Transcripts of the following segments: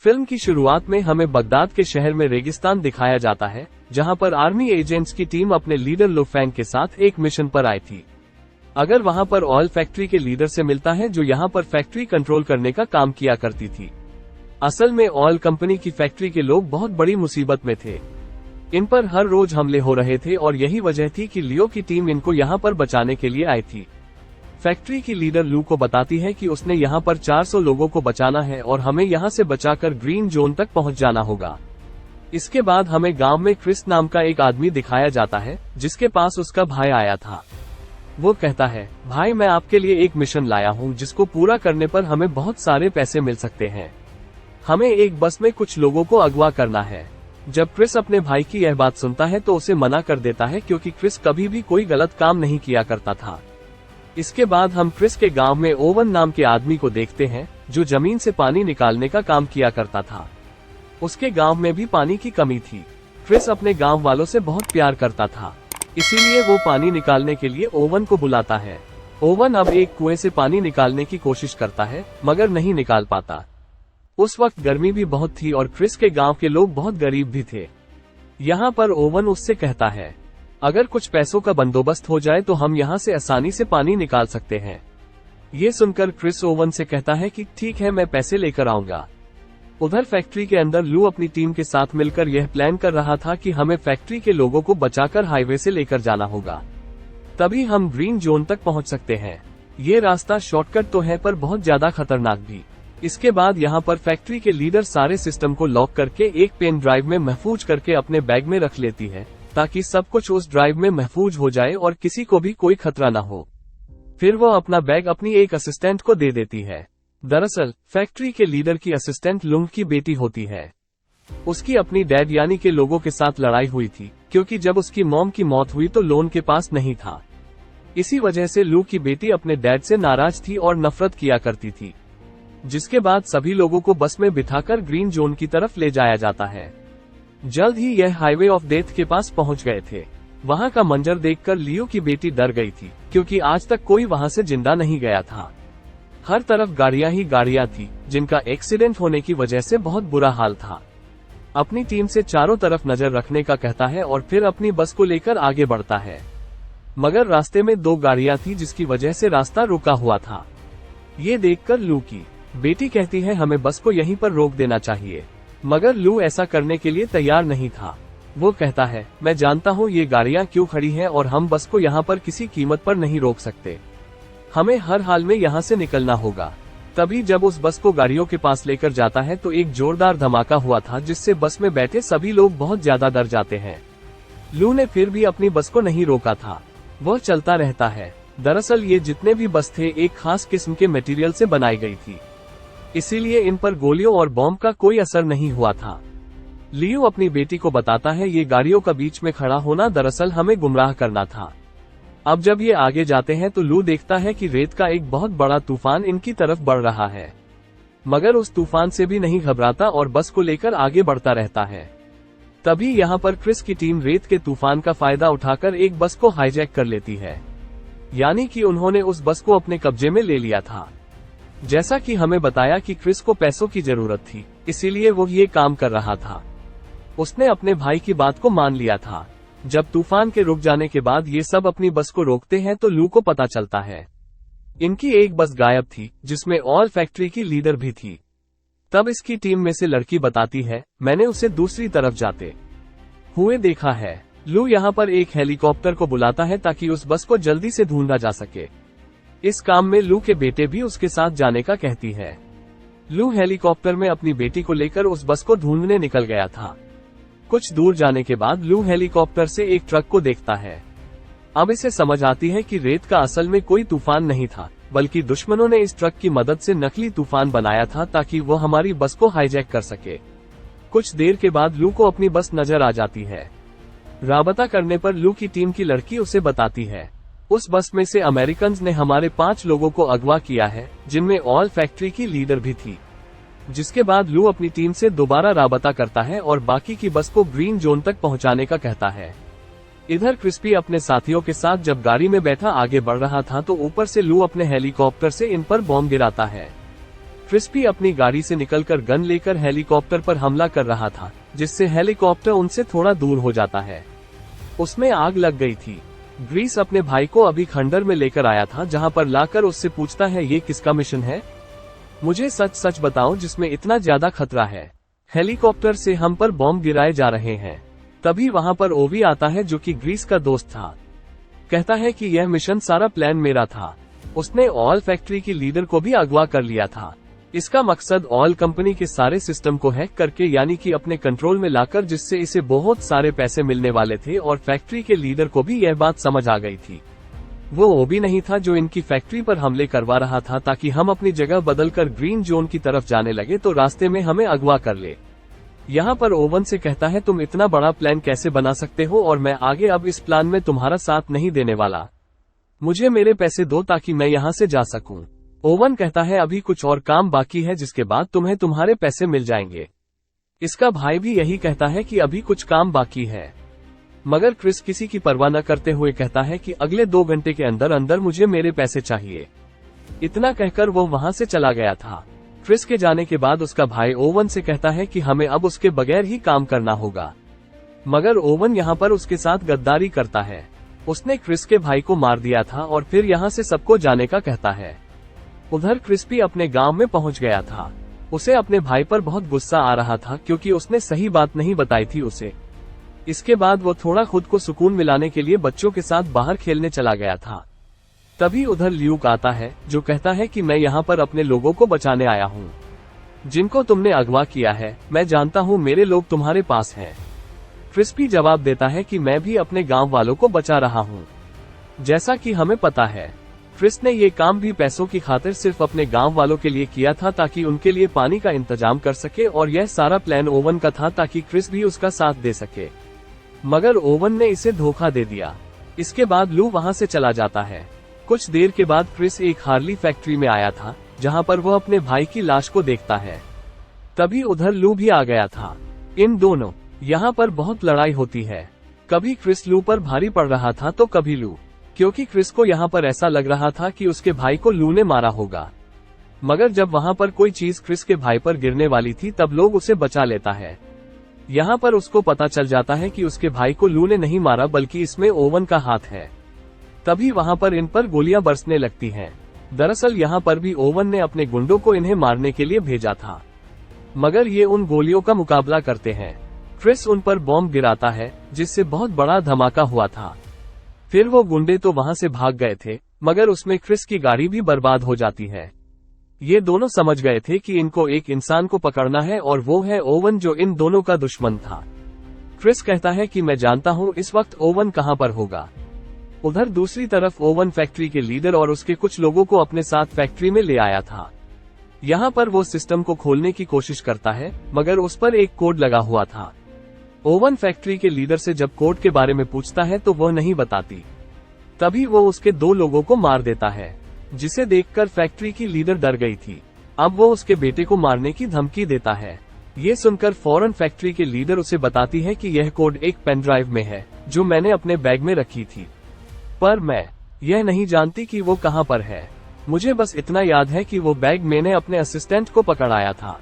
Film की शुरुआत में हमें बगदाद के शहर में रेगिस्तान दिखाया जाता है, जहां पर आर्मी एजेंट्स की टीम अपने लीडर लो फैंग के साथ एक मिशन पर आई थी। अगर वहां पर ऑयल फैक्ट्री के लीडर से मिलता है जो यहां पर फैक्ट्री कंट्रोल करने का काम किया करती थी। असल में ऑयल कंपनी की फैक्ट्री के लोग बहुत बड़ी मुसीबत में थे। इन पर हर रोज हमले हो रहे थे और यही वजह थी कि लियो की टीम इनको यहां पर बचाने के लिए आई थी। फैक्ट्री की लीडर लू को बताती है कि उसने यहां पर 400 लोगों को बचाना है और हमें यहां से बचाकर ग्रीन जोन तक पहुंच जाना होगा। इसके बाद हमें गांव में क्रिस नाम का एक आदमी दिखाया जाता है, जिसके पास उसका भाई आया था। वो कहता है, भाई मैं आपके लिए एक मिशन लाया हूं जिसको पूरा करने पर हमें बहुत सारे पैसे मिल सकते हैं। हमें एक बस में कुछ लोगों को अगवा करना है। जब क्रिस अपने भाई की यह बात सुनता है तो उसे मना कर देता है, क्योंकि क्रिस कभी भी कोई गलत काम नहीं किया करता था। इसके बाद हम क्रिस के गांव में ओवन नाम के आदमी को देखते हैं, जो जमीन से पानी निकालने का काम किया करता था। उसके गांव में भी पानी की कमी थी। क्रिस अपने गांव वालों से बहुत प्यार करता था, इसीलिए वो पानी निकालने के लिए ओवन को बुलाता है। ओवन अब एक कुएं से पानी निकालने की कोशिश करता है, मगर नहीं निकाल पाता। उस वक्त गर्मी भी बहुत थी और क्रिस के गांव के लोग बहुत गरीब भी थे। यहाँ पर ओवन उससे कहता है, अगर कुछ पैसों का बंदोबस्त हो जाए तो हम यहाँ से आसानी से पानी निकाल सकते हैं। ये सुनकर क्रिस ओवन से कहता है कि ठीक है, मैं पैसे लेकर आऊंगा। उधर फैक्ट्री के अंदर लू अपनी टीम के साथ मिलकर यह प्लान कर रहा था कि हमें फैक्ट्री के लोगों को बचाकर हाईवे से लेकर जाना होगा, तभी हम ग्रीन जोन तक पहुंच सकते हैं। ये रास्ता शॉर्टकट तो है पर बहुत ज्यादा खतरनाक भी। इसके बाद यहाँ पर फैक्ट्री के लीडर सारे सिस्टम को लॉक करके एक पेन ड्राइव में महफूज करके अपने बैग में रख लेती है, ताकि सब कुछ उस ड्राइव में महफूज हो जाए और किसी को भी कोई खतरा न हो। फिर वो अपना बैग अपनी एक असिस्टेंट को दे देती है। दरअसल फैक्ट्री के लीडर की असिस्टेंट लुंग की बेटी होती है। उसकी अपनी डैड यानी के लोगों के साथ लड़ाई हुई थी, क्योंकि जब उसकी मॉम की मौत हुई तो लोन के पास नहीं था। इसी वजह से लू की बेटी अपने डैड से नाराज थी और नफरत किया करती थी। जिसके बाद सभी लोगों को बस में बिठाकर ग्रीन जोन की तरफ ले जाया जाता है। जल्द ही यह हाईवे ऑफ डेथ के पास पहुंच गए थे। वहां का मंजर देखकर लियो की बेटी डर गई थी, क्योंकि आज तक कोई वहां से जिंदा नहीं गया था। हर तरफ गाड़ियां ही गाड़ियां थी, जिनका एक्सीडेंट होने की वजह से बहुत बुरा हाल था। अपनी टीम से चारों तरफ नजर रखने का कहता है और फिर अपनी बस को लेकर आगे बढ़ता है। मगर रास्ते में 2 गाड़ियां थी, जिसकी वजह से रास्ता रुका हुआ था। ये देखकर लू की बेटी कहती है, हमें बस को यहीं पर रोक देना चाहिए। मगर लू ऐसा करने के लिए तैयार नहीं था। वो कहता है, मैं जानता हूँ ये गाड़ियां क्यों खड़ी हैं और हम बस को यहाँ पर किसी कीमत पर नहीं रोक सकते। हमें हर हाल में यहाँ से निकलना होगा। तभी जब उस बस को गाड़ियों के पास लेकर जाता है तो एक जोरदार धमाका हुआ था, जिससे बस में बैठे सभी लोग बहुत ज्यादा डर जाते हैं। लू ने फिर भी अपनी बस को नहीं रोका था, वह चलता रहता है। दरअसल ये जितने भी बस थे एक खास किस्म के मटेरियल से बनाई गई थी, इसीलिए इन पर गोलियों और बॉम्ब का कोई असर नहीं हुआ था। लियो अपनी बेटी को बताता है, ये गाड़ियों का बीच में खड़ा होना दरअसल हमें गुमराह करना था। अब जब ये आगे जाते हैं तो लू देखता है कि रेत का एक बहुत बड़ा तूफान इनकी तरफ बढ़ रहा है, मगर उस तूफान से भी नहीं घबराता और बस को लेकर आगे बढ़ता रहता है। तभी यहाँ पर क्रिस की टीम रेत के तूफान का फायदा उठाकर एक बस को हाईजैक कर लेती है, यानी कि उन्होंने उस बस को अपने कब्जे में ले लिया था। जैसा कि हमें बताया कि क्रिस को पैसों की जरूरत थी, इसीलिए वो ये काम कर रहा था। उसने अपने भाई की बात को मान लिया था। जब तूफान के रुक जाने के बाद ये सब अपनी बस को रोकते हैं तो लू को पता चलता है इनकी एक बस गायब थी, जिसमें ऑयल फैक्ट्री की लीडर भी थी। तब इसकी टीम में से लड़की बताती है, मैंने उसे दूसरी तरफ जाते हुए देखा है। लू यहाँ पर एक हेलीकॉप्टर को बुलाता है ताकि उस बस को जल्दी से ढूंढा जा सके। इस काम में लू के बेटे भी उसके साथ जाने का कहती है। लू हेलीकॉप्टर में अपनी बेटी को लेकर उस बस को ढूंढने निकल गया था। कुछ दूर जाने के बाद लू हेलीकॉप्टर से एक ट्रक को देखता है। अब इसे समझ आती है कि रेत का असल में कोई तूफान नहीं था, बल्कि दुश्मनों ने इस ट्रक की मदद से नकली तूफान बनाया था ताकि वो हमारी बस को हाईजैक कर सके। कुछ देर के बाद लू को अपनी बस नजर आ जाती है। राबता करने पर लू की टीम की लड़की उसे बताती है, उस बस में से अमेरिकन्स ने हमारे 5 लोगों को अगवा किया है, जिनमें ऑयल फैक्ट्री की लीडर भी थी। जिसके बाद लू अपनी टीम से दोबारा राबता करता है और बाकी की बस को ग्रीन जोन तक पहुंचाने का कहता है। इधर क्रिस्पी अपने साथियों के साथ जब गाड़ी में बैठा आगे बढ़ रहा था तो ऊपर से लू अपने हेलीकॉप्टर से इन पर बॉम्ब गिराता है। क्रिस्पी अपनी गाड़ी से निकलकर गन लेकर हेलीकॉप्टर पर हमला कर रहा था, जिससे हेलीकॉप्टर उनसे थोड़ा दूर हो जाता है। उसमें आग लग गई थी। ग्रीस अपने भाई को अभी खंडर में लेकर आया था, जहां पर लाकर उससे पूछता है ये किसका मिशन है, मुझे सच सच बताओ जिसमें इतना ज्यादा खतरा है। हेलीकॉप्टर से हम पर बॉम्ब गिराए जा रहे हैं। तभी वहां पर ओवी आता है जो कि ग्रीस का दोस्त था। कहता है कि यह मिशन सारा प्लान मेरा था। उसने ऑयल फैक्ट्री की लीडर को भी अगवा कर लिया था। इसका मकसद ऑयल कंपनी के सारे सिस्टम को हैक करके यानी कि अपने कंट्रोल में लाकर, जिससे इसे बहुत सारे पैसे मिलने वाले थे और फैक्ट्री के लीडर को भी यह बात समझ आ गई थी। वो ओवी नहीं था जो इनकी फैक्ट्री पर हमले करवा रहा था ताकि हम अपनी जगह बदलकर ग्रीन जोन की तरफ जाने लगे तो रास्ते में हमें अगवा कर ले। यहाँ पर ओवन से कहता है तुम इतना बड़ा प्लान कैसे बना सकते हो और मैं आगे अब इस प्लान में तुम्हारा साथ नहीं देने वाला। मुझे मेरे पैसे दो ताकि मैं यहाँ से जा सकूं। ओवन कहता है अभी कुछ और काम बाकी है जिसके बाद तुम्हें तुम्हारे पैसे मिल जाएंगे। इसका भाई भी यही कहता है कि अभी कुछ काम बाकी है, मगर क्रिस किसी की परवाह न करते हुए कहता है कि अगले 2 घंटे के अंदर अंदर मुझे मेरे पैसे चाहिए। इतना कहकर वो वहां से चला गया था। क्रिस के जाने के बाद उसका भाई ओवन से कहता है कि हमें अब उसके बगैर ही काम करना होगा, मगर ओवन यहाँ पर उसके साथ गद्दारी करता है। उसने क्रिस के भाई को मार दिया था और फिर यहाँ से सबको जाने का कहता है। उधर क्रिस्पी अपने गांव में पहुंच गया था। उसे अपने भाई पर बहुत गुस्सा आ रहा था क्योंकि उसने सही बात नहीं बताई थी उसे। इसके बाद वो थोड़ा खुद को सुकून मिलाने के लिए बच्चों के साथ बाहर खेलने चला गया था। तभी उधर ल्यूक आता है जो कहता है कि मैं यहाँ पर अपने लोगों को बचाने आया हूँ, जिनको तुमने अगवा किया है। मैं जानता हूँ मेरे लोग तुम्हारे पास हैं। क्रिस्पी जवाब देता है कि मैं भी अपने गांव वालों को बचा रहा हूँ। जैसा कि हमें पता है, क्रिस ने ये काम भी पैसों की खातिर सिर्फ अपने गांव वालों के लिए किया था ताकि उनके लिए पानी का इंतजाम कर सके, और यह सारा प्लान ओवन का था ताकि क्रिस भी उसका साथ दे सके, मगर ओवन ने इसे धोखा दे दिया। इसके बाद लू वहां से चला जाता है। कुछ देर के बाद क्रिस एक हार्ली फैक्ट्री में आया था जहां पर वह अपने भाई की लाश को देखता है। तभी उधर लू भी आ गया था। इन दोनों यहाँ पर बहुत लड़ाई होती है। कभी क्रिस लू पर भारी पड़ रहा था तो कभी लू, क्योंकि क्रिस को यहाँ पर ऐसा लग रहा था कि उसके भाई को लू ने मारा होगा। मगर जब वहाँ पर कोई चीज क्रिस के भाई पर गिरने वाली थी तब लोग उसे बचा लेता है। यहाँ पर उसको पता चल जाता है कि उसके भाई को लू ने नहीं मारा बल्कि इसमें ओवन का हाथ है। तभी वहाँ पर इन पर गोलियां बरसने लगती हैं। दरअसल यहाँ पर भी ओवन ने अपने गुंडों को इन्हें मारने के लिए भेजा था, मगर ये उन गोलियों का मुकाबला करते हैं। क्रिस उन पर बॉम्ब गिराता है जिससे बहुत बड़ा धमाका हुआ था। फिर वो गुंडे तो वहां से भाग गए थे, मगर उसमें क्रिस की गाड़ी भी बर्बाद हो जाती है। ये दोनों समझ गए थे कि इनको एक इंसान को पकड़ना है और वो है ओवन जो इन दोनों का दुश्मन था। क्रिस कहता है कि मैं जानता हूँ इस वक्त ओवन कहाँ पर होगा। उधर दूसरी तरफ ओवन फैक्ट्री के लीडर और उसके कुछ लोगों को अपने साथ फैक्ट्री में ले आया था। यहाँ पर वो सिस्टम को खोलने की कोशिश करता है, मगर उस पर एक कोड लगा हुआ था। ओवन फैक्ट्री के लीडर से जब कोड के बारे में पूछता है तो वह नहीं बताती। तभी वो उसके 2 लोगों को मार देता है, जिसे देखकर फैक्ट्री की लीडर डर गई थी। अब वो उसके बेटे को मारने की धमकी देता है। ये सुनकर फौरन फैक्ट्री के लीडर उसे बताती है कि यह कोड एक पेन ड्राइव में है जो मैंने अपने बैग में रखी थी, पर मैं यह नहीं जानती कि वो कहाँ पर है। मुझे बस इतना याद है कि वो बैग मैंने अपने असिस्टेंट को पकड़ाया था।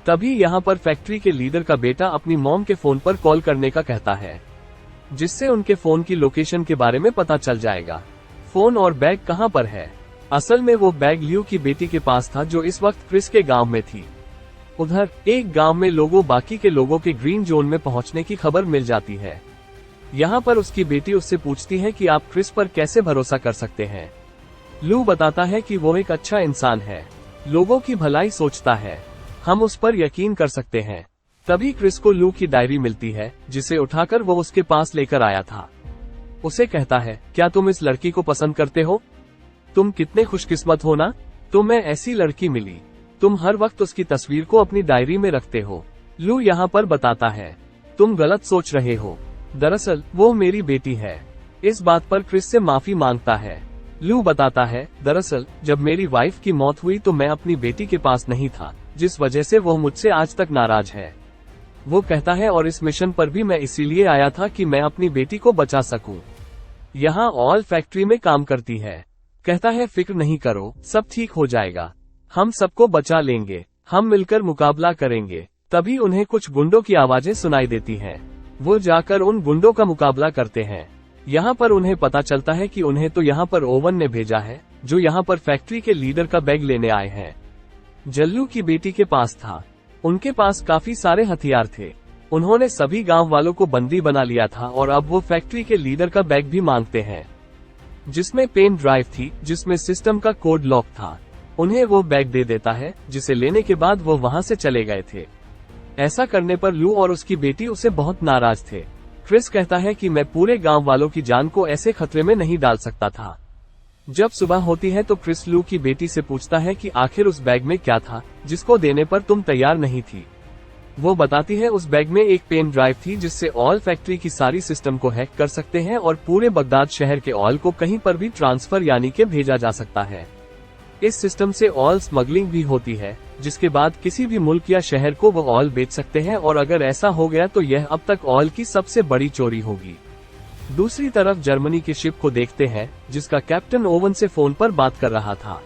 तभी यहाँ पर फैक्ट्री के लीडर का बेटा अपनी मॉम के फोन पर कॉल करने का कहता है, जिससे उनके फोन की लोकेशन के बारे में पता चल जाएगा। फोन और बैग कहाँ पर है? असल में वो बैग ल्यू की बेटी के पास था जो इस वक्त क्रिस के गांव में थी। उधर एक गांव में लोगों बाकी के लोगों के ग्रीन जोन में पहुंचने की खबर मिल जाती है। यहाँ पर उसकी बेटी उससे पूछती है कि आप क्रिस पर कैसे भरोसा कर सकते हैं। लू बताता है कि वो एक अच्छा इंसान है, लोगों की भलाई सोचता है, हम उस पर यकीन कर सकते हैं। तभी क्रिस को लू की डायरी मिलती है जिसे उठाकर वो उसके पास लेकर आया था। उसे कहता है, क्या तुम इस लड़की को पसंद करते हो? तुम कितने खुशकिस्मत हो ना, तुम्हें ऐसी लड़की मिली। तुम हर वक्त उसकी तस्वीर को अपनी डायरी में रखते हो। लू यहाँ पर बताता है, तुम गलत सोच रहे हो, दरअसल वो मेरी बेटी है। इस बात पर क्रिस से माफी मांगता है। लू बताता है, दरअसल जब मेरी वाइफ की मौत हुई तो मैं अपनी बेटी के पास नहीं था, जिस वजह से वो मुझसे आज तक नाराज है। वो कहता है, और इस मिशन पर भी मैं इसीलिए आया था कि मैं अपनी बेटी को बचा सकूं। यहाँ ऑयल फैक्ट्री में काम करती है। कहता है, फिक्र नहीं करो, सब ठीक हो जाएगा। हम सबको बचा लेंगे, हम मिलकर मुकाबला करेंगे। तभी उन्हें कुछ गुंडों की आवाजें सुनाई देती हैं। वो जाकर उन गुंडों का मुकाबला करते हैं। यहाँ पर उन्हें पता चलता है कि उन्हें तो यहाँ पर ओवन ने भेजा है, जो यहाँ पर फैक्ट्री के लीडर का बैग लेने आए हैं। जल्लू की बेटी के पास था। उनके पास काफी सारे हथियार थे। उन्होंने सभी गांव वालों को बंदी बना लिया था और अब वो फैक्ट्री के लीडर का बैग भी मांगते हैं, जिसमें पेन ड्राइव थी, जिसमें सिस्टम का कोड लॉक था। उन्हें वो बैग दे देता है, जिसे लेने के बाद वो वहां से चले गए थे। ऐसा करने पर लू और उसकी बेटी उसे बहुत नाराज थे। क्रिस कहता है कि मैं पूरे गांव वालों की जान को ऐसे खतरे में नहीं डाल सकता था। जब सुबह होती है तो क्रिस लू की बेटी से पूछता है कि आखिर उस बैग में क्या था जिसको देने पर तुम तैयार नहीं थी। वो बताती है उस बैग में एक पेन ड्राइव थी, जिससे ऑयल फैक्ट्री की सारी सिस्टम को हैक कर सकते हैं और पूरे बगदाद शहर के ऑयल को कहीं पर भी ट्रांसफर यानी के भेजा जा सकता है। इस सिस्टम से ऑयल स्मगलिंग भी होती है, जिसके बाद किसी भी मुल्क या शहर को वो ऑयल बेच सकते हैं और अगर ऐसा हो गया तो यह अब तक ऑयल की सबसे बड़ी चोरी होगी। दूसरी तरफ जर्मनी की शिप को देखते हैं, जिसका कैप्टन ओवन से फोन पर बात कर रहा था।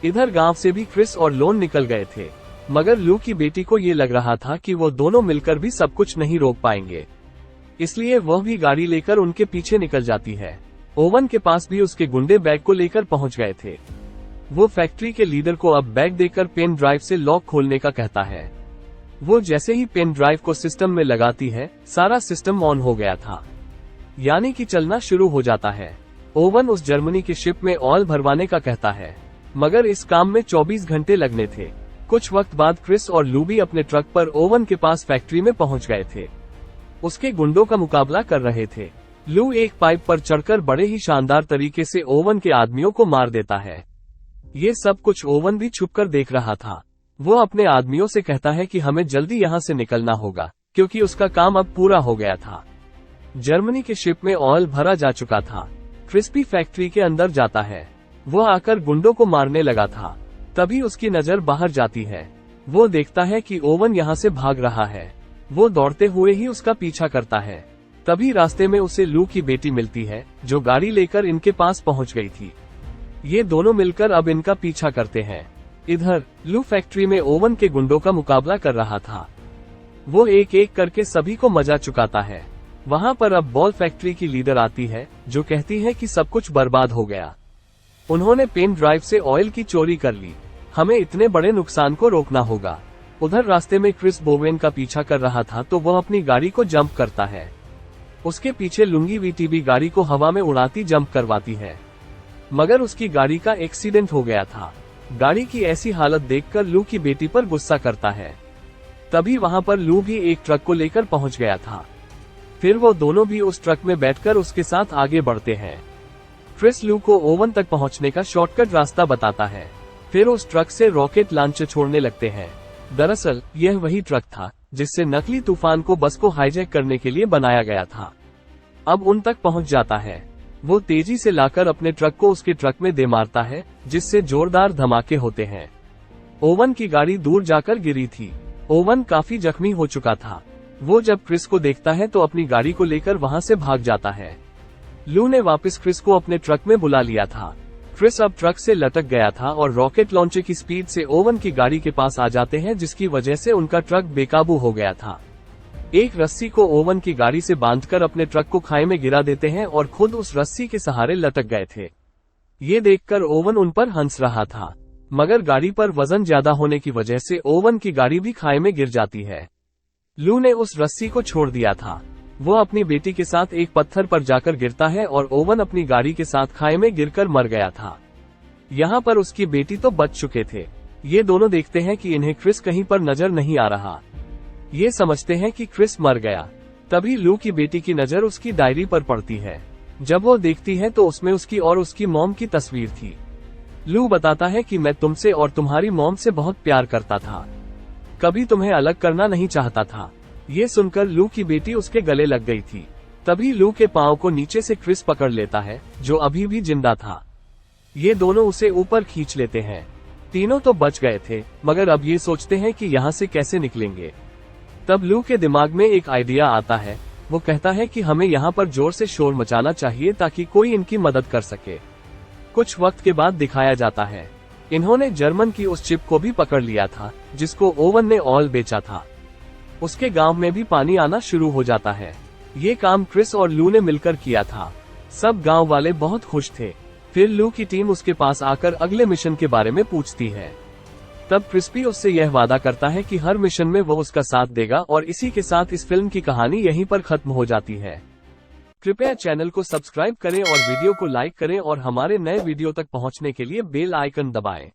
इधर गांव से भी क्रिस और लोन निकल गए थे, मगर लू की बेटी को ये लग रहा था कि वो दोनों मिलकर भी सब कुछ नहीं रोक पाएंगे, इसलिए वह भी गाड़ी लेकर उनके पीछे निकल जाती है। ओवन के पास भी उसके गुंडे बैग को लेकर पहुंच गए थे। वो फैक्ट्री के लीडर को अब बैग देकर पेन ड्राइव से लॉक खोलने का कहता है। वो जैसे ही पेन ड्राइव को सिस्टम में लगाती है, सारा सिस्टम ऑन हो गया था, यानी कि चलना शुरू हो जाता है। ओवन उस जर्मनी की शिप में ऑयल भरवाने का कहता है, मगर इस काम में 24 घंटे लगने थे। कुछ वक्त बाद क्रिस और लू भी अपने ट्रक पर ओवन के पास फैक्ट्री में पहुंच गए थे। उसके गुंडों का मुकाबला कर रहे थे। लू एक पाइप पर चढ़कर बड़े ही शानदार तरीके से ओवन के आदमियों को मार देता है। ये सब कुछ ओवन भी छुपकर देख रहा था। वो अपने आदमियों से कहता है कि हमें जल्दी यहाँ से निकलना होगा, क्योंकि उसका काम अब पूरा हो गया था। जर्मनी के शिप में ऑयल भरा जा चुका था। क्रिस्पी फैक्ट्री के अंदर जाता है। वो आकर गुंडों को मारने लगा था। तभी उसकी नजर बाहर जाती है। वो देखता है कि ओवन यहाँ से भाग रहा है। वो दौड़ते हुए ही उसका पीछा करता है। तभी रास्ते में उसे लू की बेटी मिलती है, जो गाड़ी लेकर इनके पास पहुंच गई थी। ये दोनों मिलकर अब इनका पीछा करते हैं। इधर लू फैक्ट्री में ओवन के गुंडों का मुकाबला कर रहा था। वो एक एक करके सभी को मजा चुकाता है। वहाँ पर अब बॉल फैक्ट्री की लीडर आती है, जो कहती है कि सब कुछ बर्बाद हो गया। उन्होंने पेन ड्राइव से ऑयल की चोरी कर ली। हमें इतने बड़े नुकसान को रोकना होगा। उधर रास्ते में क्रिस बोवेन का पीछा कर रहा था, तो वह अपनी गाड़ी को जंप करता है। उसके पीछे लुंगी वीटीबी गाड़ी को हवा में उड़ाती जंप करवाती है, मगर उसकी गाड़ी का एक्सीडेंट हो गया था। गाड़ी की ऐसी हालत देखकर लू की बेटी पर गुस्सा करता है। तभी वहां पर लू भी एक ट्रक को लेकर पहुंच गया था। फिर वो दोनों भी उस ट्रक में बैठकर उसके साथ आगे बढ़ते हैं। क्रिस लू को ओवन तक पहुंचने का शॉर्टकट रास्ता बताता है। फिर उस ट्रक से रॉकेट लॉन्चर छोड़ने लगते हैं। दरअसल यह वही ट्रक था जिससे नकली तूफान को बस को हाईजैक करने के लिए बनाया गया था। अब उन तक पहुंच जाता है। वो तेजी से लाकर अपने ट्रक को उसके ट्रक में दे मारता है, जिससे जोरदार धमाके होते हैं। ओवन की गाड़ी दूर जाकर गिरी थी। ओवन काफी जख्मी हो चुका था। वो जब क्रिस को देखता है तो अपनी गाड़ी को लेकर वहां से भाग जाता है। लू ने वापस क्रिस को अपने ट्रक में बुला लिया था। क्रिस अब ट्रक से लटक गया था और रॉकेट लॉन्चर की स्पीड से ओवन की गाड़ी के पास आ जाते हैं, जिसकी वजह से उनका ट्रक बेकाबू हो गया था। एक रस्सी को ओवन की गाड़ी से बांधकर अपने ट्रक को खाई में गिरा देते हैं और खुद उस रस्सी के सहारे लटक गए थे। ये देखकर ओवन उन पर हंस रहा था, मगर गाड़ी पर वजन ज्यादा होने की वजह से ओवन की गाड़ी भी खाई में गिर जाती है। लू ने उस रस्सी को छोड़ दिया था। वो अपनी बेटी के साथ एक पत्थर पर जाकर गिरता है और ओवन अपनी गाड़ी के साथ खाई में गिरकर मर गया था। यहाँ पर उसकी बेटी तो बच चुके थे। ये दोनों देखते हैं कि इन्हें क्रिस कहीं पर नजर नहीं आ रहा। ये समझते हैं कि क्रिस मर गया। तभी लू की बेटी की नजर उसकी डायरी पर पड़ती है। जब वो देखती है तो उसमें उसकी और उसकी मॉम की तस्वीर थी। लू बताता है कि मैं तुमसे और तुम्हारी मॉम से बहुत प्यार करता था, कभी तुम्हें अलग करना नहीं चाहता था। ये सुनकर लू की बेटी उसके गले लग गई थी। तभी लू के पांव को नीचे से क्रिस पकड़ लेता है, जो अभी भी जिंदा था। ये दोनों उसे ऊपर खींच लेते हैं। तीनों तो बच गए थे, मगर अब ये सोचते हैं कि यहाँ से कैसे निकलेंगे। तब लू के दिमाग में एक आइडिया आता है। वो कहता है कि हमें यहाँ पर जोर से शोर मचाना चाहिए ताकि कोई इनकी मदद कर सके। कुछ वक्त के बाद दिखाया जाता है इन्होंने जर्मन की उस चिप को भी पकड़ लिया था जिसको ओवन ने ऑल बेचा था। उसके गांव में भी पानी आना शुरू हो जाता है। ये काम क्रिस और लू ने मिलकर किया था। सब गांव वाले बहुत खुश थे। फिर लू की टीम उसके पास आकर अगले मिशन के बारे में पूछती है। तब क्रिस्पी उससे यह वादा करता है कि हर मिशन में वो उसका साथ देगा और इसी के साथ इस फिल्म की कहानी यहीं पर खत्म हो जाती है। कृपया चैनल को सब्सक्राइब करें और वीडियो को लाइक करें और हमारे नए वीडियो तक पहुंचने के लिए बेल आइकन दबाएं।